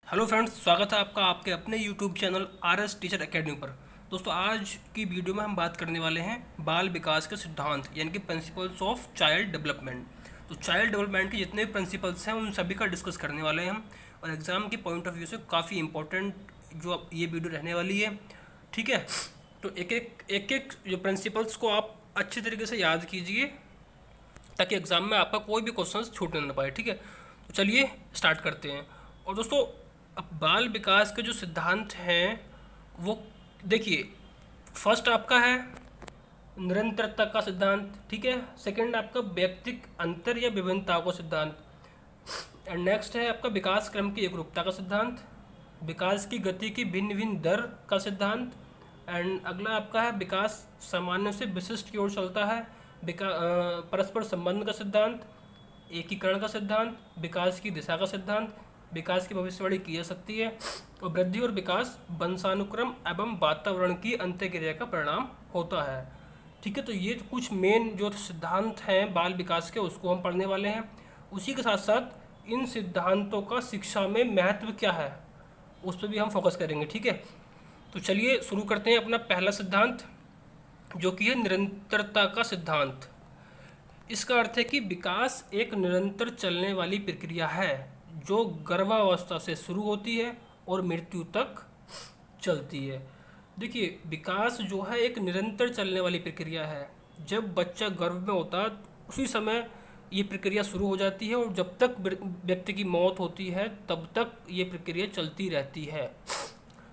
Hello friends, स्वागत है आपका आपके अपने YouTube channel R S teacher academy पर। दोस्तों, आज की वीडियो में हम बात करने वाले हैं बाल विकास के सिद्धांत यानी कि प्रिंसिपल्स ऑफ चाइल्ड डेवलपमेंट। तो चाइल्ड डेवलपमेंट के जितने भी प्रिंसिपल्स हैं उन सभी का डिस्कस करने वाले हैं हम, और एग्ज़ाम के पॉइंट ऑफ व्यू से काफ़ी इंपॉर्टेंट जो अब ये वीडियो रहने वाली है। ठीक है, तो एक एक जो प्रिंसिपल्स को आप अच्छे तरीके से याद कीजिए ताकि एग्ज़ाम में आपका कोई भी क्वेश्चन छूटने ना पाए। ठीक है, तो चलिए स्टार्ट करते हैं। और दोस्तों, अब बाल विकास के जो सिद्धांत हैं वो देखिए, फर्स्ट आपका है निरंतरता का सिद्धांत। ठीक है, सेकंड आपका व्यक्तिक अंतर या विभिन्नताओं का सिद्धांत, एंड नेक्स्ट है आपका विकास क्रम की एकरूपता का सिद्धांत, विकास की गति की भिन्न भिन्न दर का सिद्धांत, एंड अगला आपका है विकास सामान्य से विशिष्ट की ओर चलता है, परस्पर संबंध का सिद्धांत, एकीकरण का सिद्धांत, विकास की दिशा का सिद्धांत, विकास की भविष्यवाणी की जा सकती है, और वृद्धि और विकास वंशानुक्रम एवं वातावरण की अंतःक्रिया का परिणाम होता है। ठीक है, तो ये कुछ मेन जो सिद्धांत हैं बाल विकास के उसको हम पढ़ने वाले हैं। उसी के साथ साथ इन सिद्धांतों का शिक्षा में महत्व क्या है उस पर भी हम फोकस करेंगे। ठीक है, तो चलिए शुरू करते हैं अपना पहला सिद्धांत, जो कि है निरंतरता का सिद्धांत। इसका अर्थ है कि विकास एक निरंतर चलने वाली प्रक्रिया है जो गर्भावस्था से शुरू होती है और मृत्यु तक चलती है। देखिए, विकास जो है एक निरंतर चलने वाली प्रक्रिया है। जब बच्चा गर्भ में होता है उसी समय ये प्रक्रिया शुरू हो जाती है, और जब तक व्यक्ति की मौत होती है तब तक ये प्रक्रिया चलती रहती है।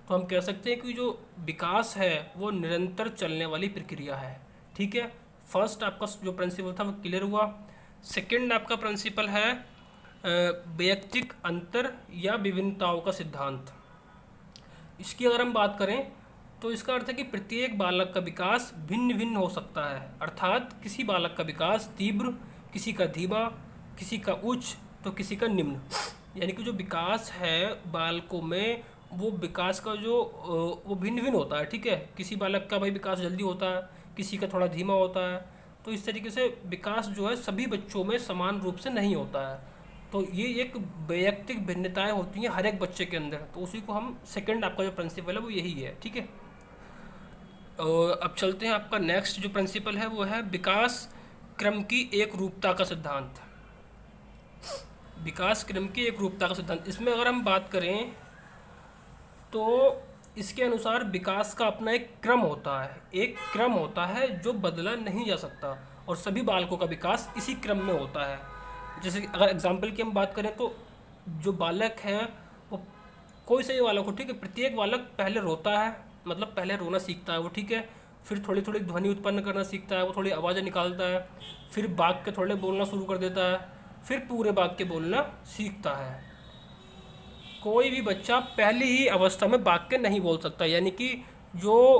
तो हम कह सकते हैं कि जो विकास है वो निरंतर चलने वाली प्रक्रिया है। ठीक है, फर्स्ट आपका जो प्रिंसिपल था वो क्लियर हुआ। सेकंड आपका प्रिंसिपल है वैयक्तिक अंतर या विभिन्नताओं का सिद्धांत। इसकी अगर हम बात करें तो इसका अर्थ है कि प्रत्येक बालक का विकास भिन्न भिन्न हो सकता है, अर्थात किसी बालक का विकास तीव्र, किसी का धीमा, किसी का उच्च तो किसी का निम्न। यानी कि जो विकास है बालकों में वो विकास का जो वो भिन्न भिन्न होता है। ठीक है, किसी बालक का भाई विकास जल्दी होता है, किसी का थोड़ा धीमा होता है। तो इस तरीके से विकास जो है सभी बच्चों में समान रूप से नहीं होता है। तो ये एक वैयक्तिक भिन्नताएं होती हैं हर एक बच्चे के अंदर, तो उसी को हम सेकंड आपका जो प्रिंसिपल है वो यही है। ठीक है, और अब चलते हैं आपका नेक्स्ट जो प्रिंसिपल है वो है विकास क्रम की एक रूपता का सिद्धांत। विकास क्रम की एक रूपता का सिद्धांत, इसमें अगर हम बात करें तो इसके अनुसार विकास का अपना एक क्रम होता है, एक क्रम होता है जो बदला नहीं जा सकता, और सभी बालकों का विकास इसी क्रम में होता है। जैसे कि अगर एग्जाम्पल की हम बात करें तो जो बालक हैं वो कोई से भी बालक हो, ठीक है, प्रत्येक बालक पहले रोता है, मतलब पहले रोना सीखता है वो। ठीक है, फिर थोड़ी थोड़ी ध्वनि उत्पन्न करना सीखता है, वो थोड़ी आवाज़ें निकालता है, फिर वाक्य थोड़े बोलना शुरू कर देता है, फिर पूरे वाक्य बोलना सीखता है। कोई भी बच्चा पहली ही अवस्था में वाक्य नहीं बोल सकता। यानी कि जो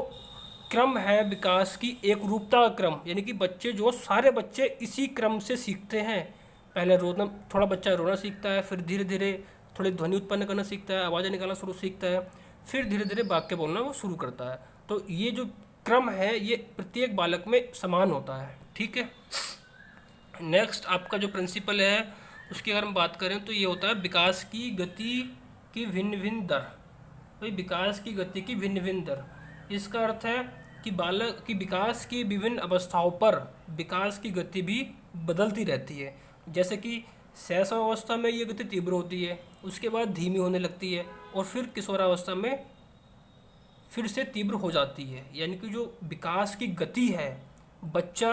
क्रम है विकास की एक रूपता का क्रम, यानी कि बच्चे जो सारे बच्चे इसी क्रम से सीखते हैं। पहले रोना, थोड़ा बच्चा रोना सीखता है, फिर धीरे धीरे थोड़ी ध्वनि उत्पन्न करना सीखता है, आवाज़ें निकालना शुरू सीखता है, फिर धीरे धीरे वाक्य बोलना वो शुरू करता है। तो ये जो क्रम है ये प्रत्येक बालक में समान होता है। ठीक है, नेक्स्ट आपका जो प्रिंसिपल है उसकी अगर हम बात करें तो ये होता है विकास की गति की भिन्न भिन्न दर। भाई विकास की गति की भिन्न भिन्न दर, इसका अर्थ है कि बालक की विकास की विभिन्न अवस्थाओं पर विकास की गति भी बदलती रहती है। जैसे कि शैशवावस्था में ये गति तीव्र होती है, उसके बाद धीमी होने लगती है, और फिर किशोरावस्था में फिर से तीव्र हो जाती है। यानी कि जो विकास की गति है बच्चा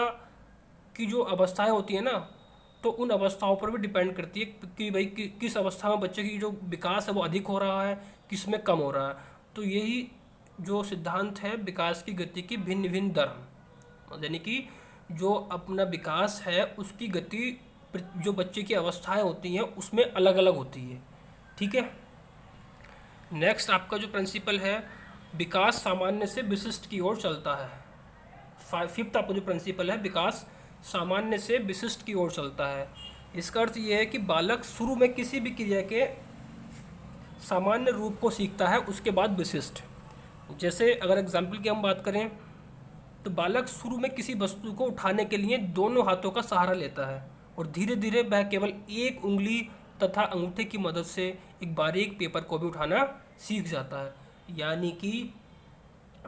की जो अवस्थाएं होती है ना, तो उन अवस्थाओं पर भी डिपेंड करती है कि भाई किस अवस्था में बच्चे की जो विकास है वो अधिक हो रहा है, किस में कम हो रहा है। तो यही जो सिद्धांत है विकास की गति की भिन्न भिन्न दर, यानी कि जो अपना विकास है उसकी गति जो बच्चे की अवस्थाएं होती हैं उसमें अलग अलग होती है। ठीक है, नेक्स्ट आपका जो प्रिंसिपल है विकास सामान्य से विशिष्ट की ओर चलता है। फिफ्थ आपका जो प्रिंसिपल है विकास सामान्य से विशिष्ट की ओर चलता है। इसका अर्थ ये है कि बालक शुरू में किसी भी क्रिया के सामान्य रूप को सीखता है, उसके बाद विशिष्ट। जैसे अगर एग्जाम्पल की हम बात करें तो बालक शुरू में किसी वस्तु को उठाने के लिए दोनों हाथों का सहारा लेता है, और धीरे धीरे वह केवल एक उंगली तथा अंगूठे की मदद से एक बारीक पेपर को भी उठाना सीख जाता है। यानी कि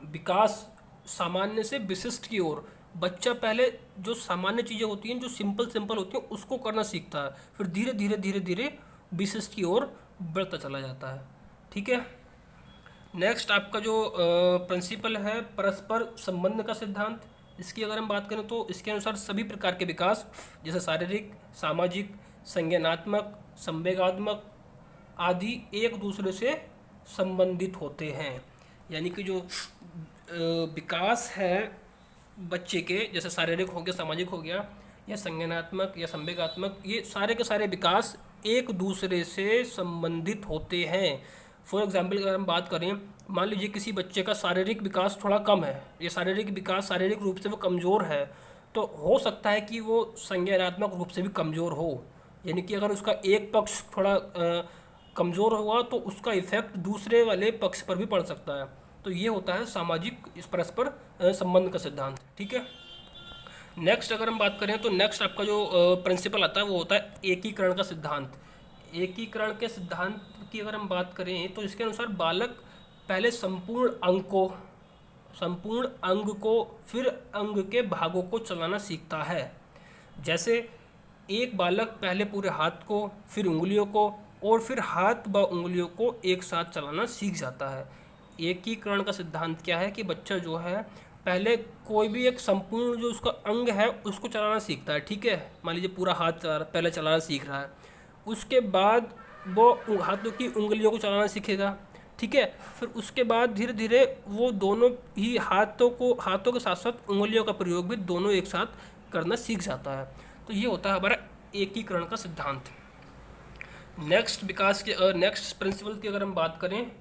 विकास सामान्य से विशिष्ट की ओर, बच्चा पहले जो सामान्य चीज़ें होती हैं, जो सिंपल सिंपल होती हैं, उसको करना सीखता है, फिर धीरे धीरे धीरे धीरे विशिष्ट की ओर बढ़ता चला जाता है। ठीक है। नेक्स्ट आपका जो प्रिंसिपल है परस्पर संबंध का सिद्धांत, इसकी अगर हम बात करें तो इसके अनुसार सभी प्रकार के विकास जैसे शारीरिक, सामाजिक, संज्ञानात्मक, संवेगात्मक आदि एक दूसरे से संबंधित होते हैं। यानी कि जो विकास है बच्चे के, जैसे शारीरिक हो गया, सामाजिक हो गया, या संज्ञानात्मक या संवेगात्मक, ये सारे के सारे विकास एक दूसरे से संबंधित होते हैं। फॉर एग्जाम्पल अगर हम बात करें, मान लीजिए किसी बच्चे का शारीरिक विकास थोड़ा कम है, या शारीरिक विकास शारीरिक रूप से वो कमज़ोर है, तो हो सकता है कि वो संज्ञानात्मक रूप से भी कमज़ोर हो। यानी कि अगर उसका एक पक्ष थोड़ा कमज़ोर हुआ तो उसका इफेक्ट दूसरे वाले पक्ष पर भी पड़ सकता है। तो ये होता है सामाजिक इस परस्पर संबंध का सिद्धांत। ठीक है। नेक्स्ट अगर हम बात करें तो नेक्स्ट आपका जो प्रिंसिपल आता है वो होता है एकीकरण का सिद्धांत। एकीकरण के सिद्धांत की अगर हम बात करें तो इसके अनुसार बालक पहले संपूर्ण अंग को फिर अंग के भागों को चलाना सीखता है। जैसे एक बालक पहले पूरे हाथ को, फिर उंगलियों को, और फिर हाथ व उंगलियों को एक साथ चलाना सीख जाता है। एकीकरण का सिद्धांत क्या है कि बच्चा जो है पहले कोई भी एक संपूर्ण जो उसका अंग है उसको चलाना सीखता है। ठीक है। मान लीजिए पूरा हाथ पहले चलाना सीख रहा है, उसके बाद वो हाथों की उंगलियों को चलाना सीखेगा। ठीक है। फिर उसके बाद धीरे धीरे वो दोनों ही हाथों के साथ साथ उंगलियों का प्रयोग भी दोनों एक साथ करना सीख जाता है। तो ये होता है हमारा एकीकरण का सिद्धांत। नेक्स्ट प्रिंसिपल की अगर हम बात करें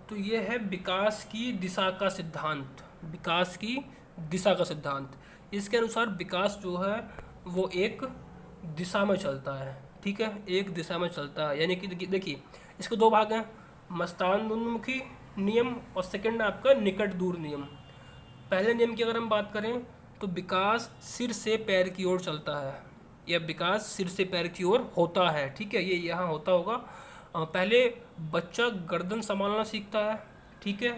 तो ये है विकास की दिशा का सिद्धांत। विकास की दिशा का सिद्धांत, इसके अनुसार विकास जो है वो एक दिशा में चलता है। ठीक है। एक दिशा में चलता है, यानी कि देखिए इसके दो भाग हैं, मस्तानुन्मुखी नियम और सेकंड आपका निकट दूर नियम। पहले नियम की अगर हम बात करें तो विकास सिर से पैर की ओर चलता है, या विकास सिर से पैर की ओर होता है। ठीक है। ये यहाँ होता होगा। पहले बच्चा गर्दन संभालना सीखता है। ठीक है।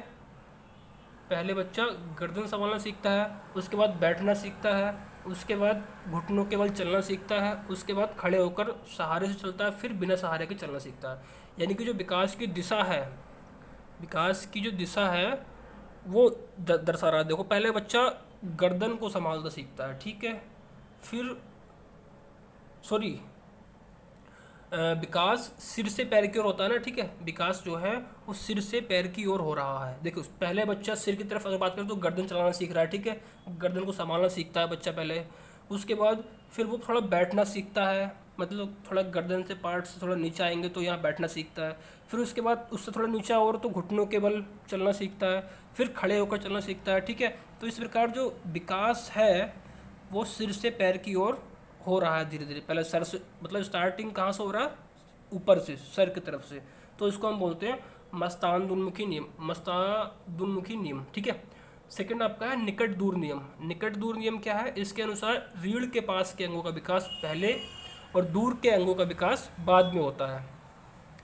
पहले बच्चा गर्दन संभालना सीखता है, उसके बाद बैठना सीखता है, उसके बाद घुटनों के बल चलना सीखता है, उसके बाद खड़े होकर सहारे से चलता है, फिर बिना सहारे के चलना सीखता है। यानी कि जो विकास की दिशा है, विकास की जो दिशा है वो दर्शा रहा है। देखो पहले बच्चा गर्दन को संभालना सीखता है। ठीक है। फिर विकास सिर से पैर की ओर होता है ना। ठीक है। विकास जो है वो सिर से पैर की ओर हो रहा है। देखो पहले बच्चा सिर की तरफ अगर बात करें तो गर्दन चलाना सीख रहा है। ठीक है। गर्दन को संभालना सीखता है बच्चा पहले, उसके बाद फिर वो थोड़ा बैठना सीखता है, मतलब थोड़ा गर्दन से पार्ट से थोड़ा नीचे आएंगे तो यहाँ बैठना सीखता है। फिर उसके बाद उससे थोड़ा नीचा और तो घुटनों के बल चलना सीखता है, फिर खड़े होकर चलना सीखता है। ठीक है। तो इस प्रकार जो विकास है वो सिर से पैर की ओर हो रहा है धीरे धीरे। पहले सर से, मतलब स्टार्टिंग कहाँ से हो रहा है, ऊपर से, सर की तरफ से। तो इसको हम बोलते हैं मस्तानुन्मुखी नियम। ठीक है। सेकंड आपका है निकट दूर नियम। निकट दूर नियम क्या है, इसके अनुसार रीढ़ के पास के अंगों का विकास पहले और दूर के अंगों का विकास बाद में होता है।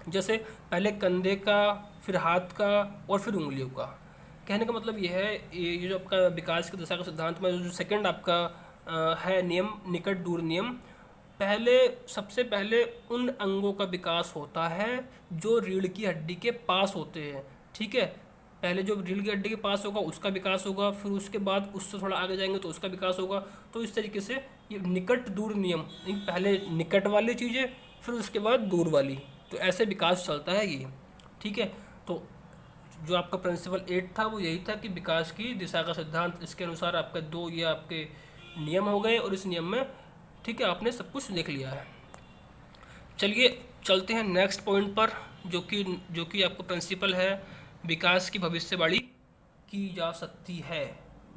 जैसे पहले कंधे का, फिर हाथ का और फिर उंगलियों का। कहने का मतलब ये है, ये जो आपका विकास की दिशा का सिद्धांत में जो सेकंड आपका है नियम, निकट दूर नियम, सबसे पहले उन अंगों का विकास होता है जो रीढ़ की हड्डी के पास होते हैं। ठीक है। पहले जो रीढ़ की हड्डी के पास होगा उसका विकास होगा, फिर उसके बाद उससे थोड़ा आगे जाएंगे तो उसका विकास होगा। तो इस तरीके से ये निकट दूर नियम, पहले निकट वाली चीज़ें फिर उसके बाद दूर वाली, तो ऐसे विकास चलता है ये। ठीक है। तो जो आपका प्रिंसिपल 8 था वो यही था कि विकास की दिशा का सिद्धांत। इसके अनुसार आपका 2 ये आपके नियम हो गए, और इस नियम में ठीक है आपने सब कुछ देख लिया है। चलिए चलते हैं नेक्स्ट पॉइंट पर, जो कि आपका प्रिंसिपल है विकास की भविष्यवाणी की जा सकती है।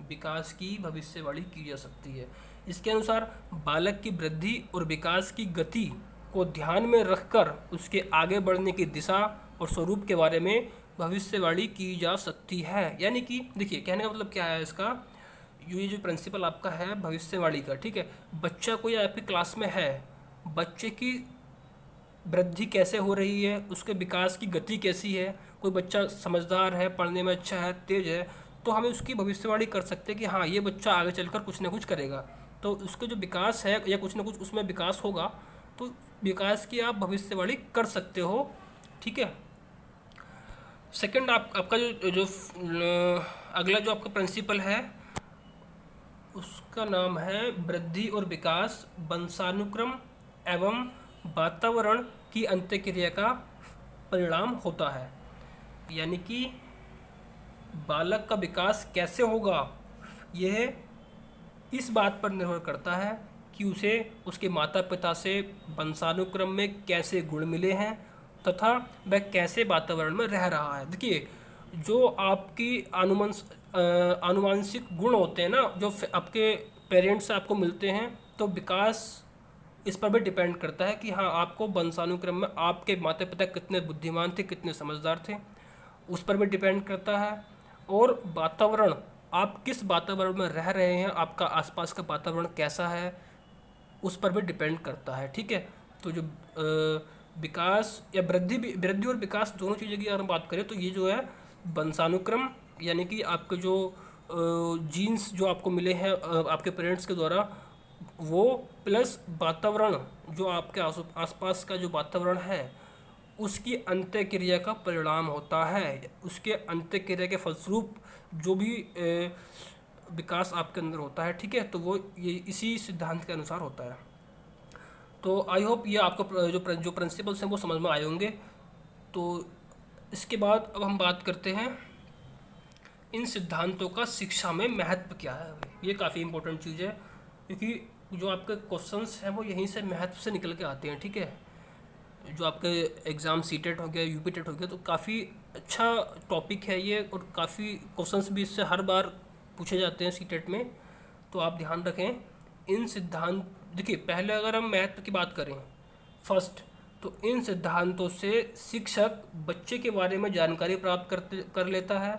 विकास की भविष्यवाणी की जा सकती है। इसके अनुसार बालक की वृद्धि और विकास की गति को ध्यान में रखकर उसके आगे बढ़ने की दिशा और स्वरूप के बारे में भविष्यवाणी की जा सकती है। यानी कि देखिए कहने का मतलब क्या है इसका, ये जो प्रिंसिपल आपका है भविष्यवाणी का, ठीक है, बच्चा कोई आपकी क्लास में है, बच्चे की वृद्धि कैसे हो रही है, उसके विकास की गति कैसी है। कोई बच्चा समझदार है, पढ़ने में अच्छा है, तेज है, तो हमें उसकी भविष्यवाणी कर सकते हैं कि हाँ ये बच्चा आगे चलकर कुछ ना कुछ करेगा। तो उसके जो विकास है या कुछ ना कुछ उसमें विकास होगा, तो विकास की आप भविष्यवाणी कर सकते हो। ठीक है। सेकंड आपका जो जो अगला जो आपका प्रिंसिपल है उसका नाम है वृद्धि और विकास वंशानुक्रम एवं वातावरण की अंत्यक्रिया का परिणाम होता है। यानी कि बालक का विकास कैसे होगा, यह इस बात पर निर्भर करता है कि उसे उसके माता पिता से वंशानुक्रम में कैसे गुण मिले हैं तथा वह कैसे वातावरण में रह रहा है। देखिए, जो आपकी आनुवंशिक गुण होते हैं ना, जो आपके पेरेंट्स से आपको मिलते हैं, तो विकास इस पर भी डिपेंड करता है कि हाँ आपको वंशानुक्रम में आपके माता पिता कितने बुद्धिमान थे, कितने समझदार थे, उस पर भी डिपेंड करता है। और वातावरण, आप किस वातावरण में रह रहे हैं, आपका आसपास का वातावरण कैसा है, उस पर भी डिपेंड करता है। ठीक है। तो जो विकास या वृद्धि और विकास दोनों चीज़ों की अगर हम बात करें, तो ये जो है वंशानुक्रम यानी कि आपके जो जीन्स जो आपको मिले हैं आपके पेरेंट्स के द्वारा, वो प्लस वातावरण जो आपके आसपास का जो वातावरण है उसकी अंत्यक्रिया का परिणाम होता है। उसके अंत्यक्रिया के फलस्वरूप जो भी विकास आपके अंदर होता है, ठीक है, तो वो ये इसी सिद्धांत के अनुसार होता है। तो आई होप ये आपको जो प्रिंसिपल्स हैं वो समझ में आए होंगे। तो इसके बाद अब हम बात करते हैं इन सिद्धांतों का शिक्षा में महत्व क्या है। ये काफ़ी इंपॉर्टेंट चीज़ है, क्योंकि जो आपके क्वेश्चंस हैं वो यहीं से महत्व से निकल के आते हैं। ठीक है। जो आपके एग्ज़ाम सीटेट हो गया, यूपी टेट हो गया, तो काफ़ी अच्छा टॉपिक है ये, और काफ़ी क्वेश्चंस भी इससे हर बार पूछे जाते हैं सीटेट में। तो आप ध्यान रखें इन सिद्धांत। देखिए, पहले अगर हम महत्व की बात करें फर्स्ट, तो इन सिद्धांतों से शिक्षक बच्चे के बारे में जानकारी प्राप्त कर लेता है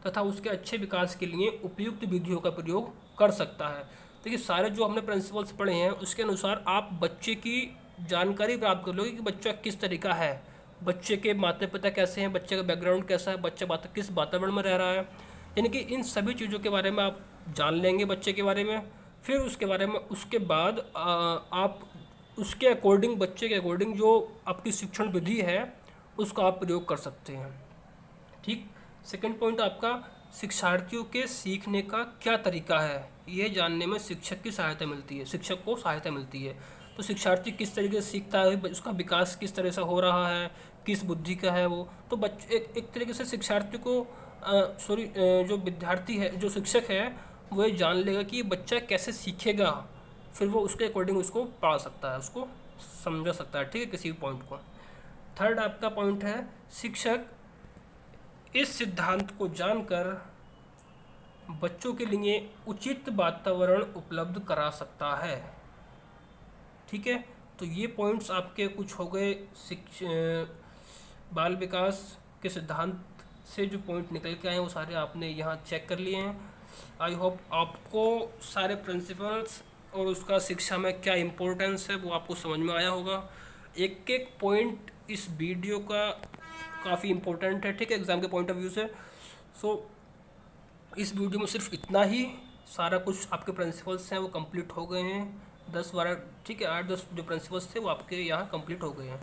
तथा उसके अच्छे विकास के लिए उपयुक्त विधियों का प्रयोग कर सकता है। देखिए, सारे जो हमने प्रिंसिपल्स पढ़े हैं उसके अनुसार आप बच्चे की जानकारी प्राप्त कर लोगे कि बच्चा किस तरीका है, बच्चे के माता पिता कैसे हैं, बच्चे का बैकग्राउंड कैसा है, बच्चा किस वातावरण में रह रहा है। यानी कि इन सभी चीज़ों के बारे में आप जान लेंगे बच्चे के बारे में। फिर उसके बारे में उसके बाद आप उसके अकॉर्डिंग, बच्चे के अकॉर्डिंग जो आपकी शिक्षण विधि है उसका आप प्रयोग कर सकते हैं। ठीक। सेकंड पॉइंट आपका शिक्षार्थियों के सीखने का क्या तरीका है, ये जानने में शिक्षक की सहायता मिलती है, शिक्षक को सहायता मिलती है। तो शिक्षार्थी किस तरीके से सीखता है, उसका विकास किस तरह से हो रहा है, किस बुद्धि का है वो, तो बच्चे एक तरीके से शिक्षार्थी को जो विद्यार्थी है, जो शिक्षक है, वो ये जान लेगा कि बच्चा कैसे सीखेगा, फिर वो उसके अकॉर्डिंग उसको पढ़ा सकता है, उसको समझा सकता है। ठीक है, किसी भी पॉइंट को। थर्ड आपका पॉइंट है शिक्षक इस सिद्धांत को जानकर बच्चों के लिए उचित वातावरण उपलब्ध करा सकता है। ठीक है। तो ये पॉइंट्स आपके कुछ हो गए बाल विकास के सिद्धांत से जो पॉइंट निकल के आए वो सारे आपने यहाँ चेक कर लिए हैं। आई होप आपको सारे प्रिंसिपल्स और उसका शिक्षा में क्या इम्पोर्टेंस है वो आपको समझ में आया होगा। एक एक पॉइंट इस वीडियो का काफ़ी इम्पोर्टेंट है, ठीक है, एग्ज़ाम के पॉइंट ऑफ व्यू से। सो इस वीडियो में सिर्फ इतना ही, सारा कुछ आपके प्रिंसिपल्स हैं वो कंप्लीट हो गए हैं, 10-12, ठीक है, 8-10 जो प्रिंसिपल्स थे वो आपके यहाँ कंप्लीट हो गए हैं।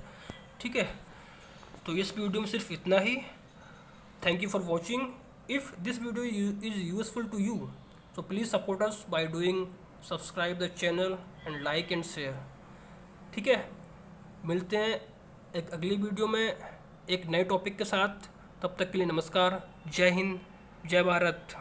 ठीक है। तो इस वीडियो में सिर्फ इतना ही। Thank you for watching. If this video is useful to you, so please support us by doing subscribe the channel and like and share। ठीक है, मिलते हैं एक अगली वीडियो में एक नए टॉपिक के साथ। तब तक के लिए नमस्कार, जय हिंद, जय भारत।